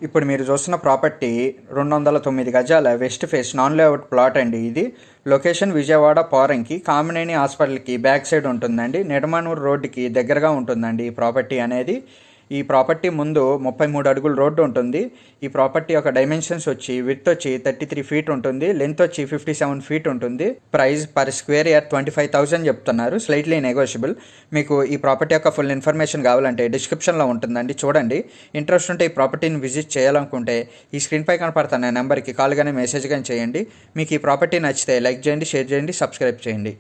ఇప్పుడు మీరు చూస్తున్న ప్రాపర్టీ 209 గజాల west face non layout plot అండి. ఇది లొకేషన్ విజయవాడ పోరంకి కామినేని హాస్పిటల్కి బ్యాక్ సైడ్ ఉంటుందండి. నిడమనూరు రోడ్డుకి దగ్గరగా ఉంటుందండి ఈ ప్రాపర్టీ అనేది. ఈ ప్రాపర్టీ ముందు 33 అడుగుల రోడ్డు ఉంటుంది. ఈ ప్రాపర్టీ యొక్క డైమెన్షన్స్ వచ్చి విడ్త్ వచ్చి 33 ఫీట్ ఉంటుంది, లెంత్ వచ్చి 57 ఫీట్ ఉంటుంది. ప్రైస్ పర్ స్క్వేర్ యార్డ్ 25,000 చెప్తున్నారు, స్లైట్లీ నెగోషియబుల్. మీకు ఈ ప్రాపర్టీ యొక్క ఫుల్ ఇన్ఫర్మేషన్ కావాలంటే డిస్క్రిప్షన్లో ఉంటుందండి, చూడండి. ఇంట్రెస్ట్ ఉంటే ఈ ప్రాపర్టీని విజిట్ చేయాలనుకుంటే ఈ స్క్రీన్పై కనపడుతున్న నెంబర్కి కాల్ కానీ మెసేజ్ కానీ చేయండి. మీకు ఈ ప్రాపర్టీ నచ్చితే లైక్ చేయండి, షేర్ చేయండి, సబ్స్క్రైబ్ చేయండి.